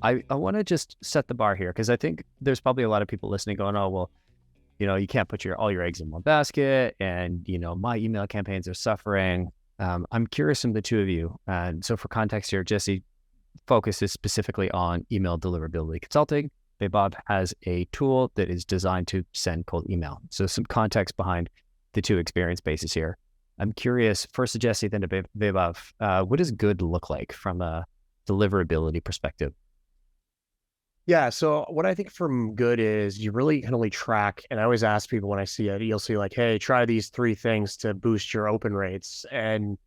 I want to just set the bar here because I think there's probably a lot of people listening going, oh, well, you can't put all your eggs in one basket, and my email campaigns are suffering. I'm curious from the two of you. And so for context here, Jesse focuses specifically on email deliverability consulting. Vaibhav has a tool that is designed to send cold email. So some context behind the two experience bases here. I'm curious, first to Jesse, then to Vaibhav, what does good look like from a deliverability perspective? Yeah. So what I think from good is you really can only track, and I always ask people when I see it, you'll see like, hey, try these three things to boost your open rates. And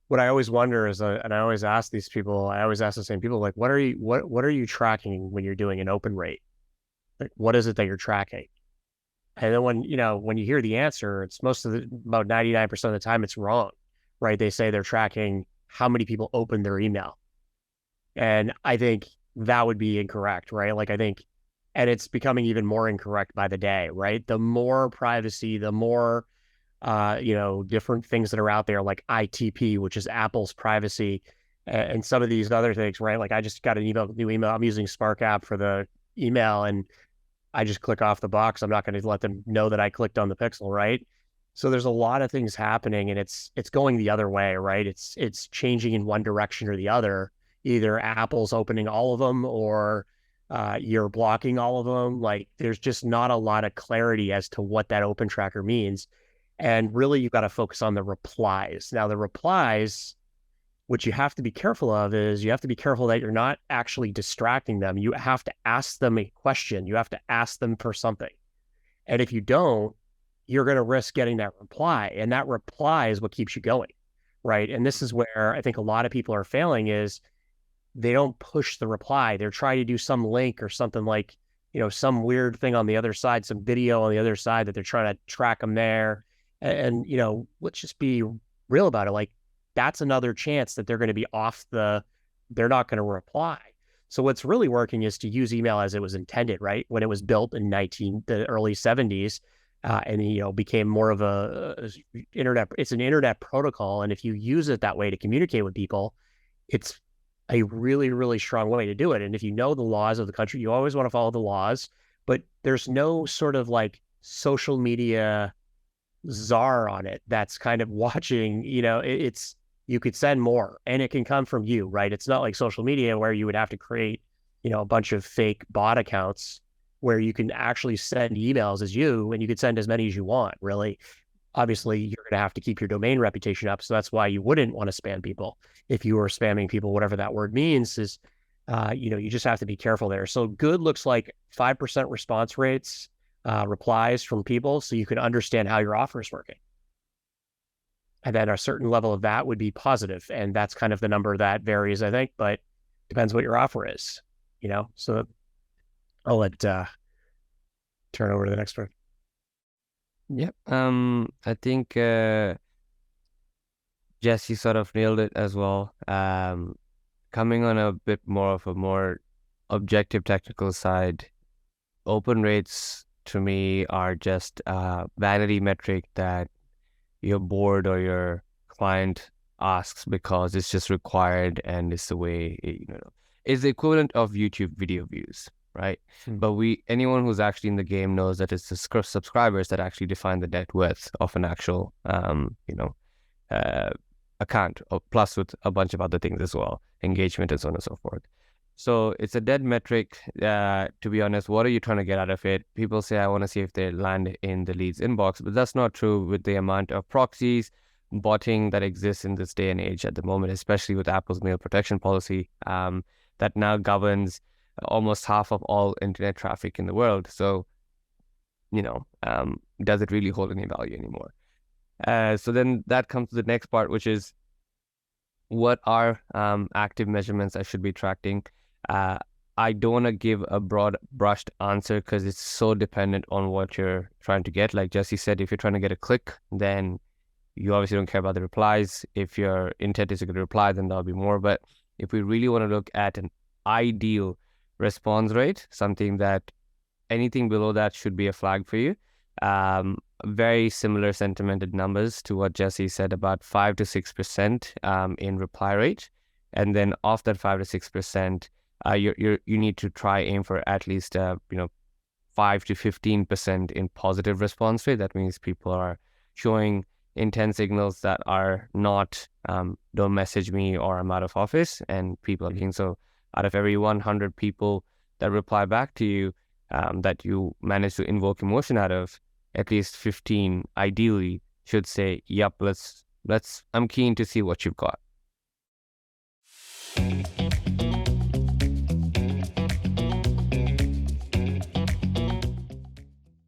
what I always wonder is, and I always ask these people, I always ask the same people, like, what are you tracking when you're doing an open rate? Like, what is it that you're tracking? And then when you hear the answer, it's about 99% of the time it's wrong, right? They say they're tracking how many people open their email. And I think that would be incorrect, right? Like, I think, and it's becoming even more incorrect by the day, right? The more privacy, the more, different things that are out there, like ITP, which is Apple's privacy, and some of these other things, right? Like, I just got new email. I'm using Spark app for the email, and I just click off the box. I'm not going to let them know that I clicked on the pixel, right? So there's a lot of things happening, and it's going the other way, right? It's changing in one direction or the other. Either Apple's opening all of them, or you're blocking all of them. Like, there's just not a lot of clarity as to what that open tracker means. And really, you've got to focus on the replies. Now, the replies, what you have to be careful of is you have to be careful that you're not actually distracting them. You have to ask them a question. You have to ask them for something. And if you don't, you're going to risk getting that reply. And that reply is what keeps you going, right? And this is where I think a lot of people are failing is they don't push the reply. They're trying to do some link or something like, some weird thing on the other side, some video on the other side that they're trying to track them there. And let's just be real about it. Like, that's another chance that they're going to be they're not going to reply. So what's really working is to use email as it was intended, right? When it was built in the early 70s, and became more of it's an internet protocol. And if you use it that way to communicate with people, it's a really, really strong way to do it. And if you know the laws of the country, you always want to follow the laws, but there's no sort of like social media czar on it that's kind of watching, you could send more and it can come from you, right? It's not like social media where you would have to create, a bunch of fake bot accounts where you can actually send emails as you, and you could send as many as you want, really. Obviously, you're going to have to keep your domain reputation up. So that's why you wouldn't want to spam people. If you were spamming people, whatever that word means is, you just have to be careful there. So good looks like 5% response rates, replies from people, so you can understand how your offer is working. And then a certain level of that would be positive. And that's kind of the number that varies, I think, but depends what your offer is, So I'll let turn over to the next one. Yep. I think Jesse sort of nailed it as well. Coming on a bit more of a more objective technical side, open rates to me are just a vanity metric that your board or your client asks because it's just required and it's the way it's the equivalent of YouTube video views, right? But anyone who's actually in the game knows that it's the subscribers that actually define the net worth of an actual account, plus with a bunch of other things as well, engagement and so on and so forth. So it's a dead metric. To be honest, what are you trying to get out of it? People say, I want to see if they land in the leads inbox, but that's not true with the amount of proxies, botting that exists in this day and age at the moment, especially with Apple's mail protection policy that now governs almost half of all internet traffic in the world. So, does it really hold any value anymore? So then that comes to the next part, which is what are active measurements I should be tracking? I don't want to give a broad brushed answer because it's so dependent on what you're trying to get. Like Jesse said, if you're trying to get a click, then you obviously don't care about the replies. If your intent is to get a reply, then there'll be more. But if we really want to look at an ideal response rate, something that anything below that should be a flag for you. Very similar sentimented numbers to what Jesse said, about 5 to 6% in reply rate. And then of that 5 to 6%, you need to try aim for at least 5 to 15% in positive response rate. That means people are showing intent signals that are not don't message me or I'm out of office, and people are looking. So out of every 100 people that reply back to you that you manage to invoke emotion out of, at least 15 ideally should say, yep, I'm keen to see what you've got.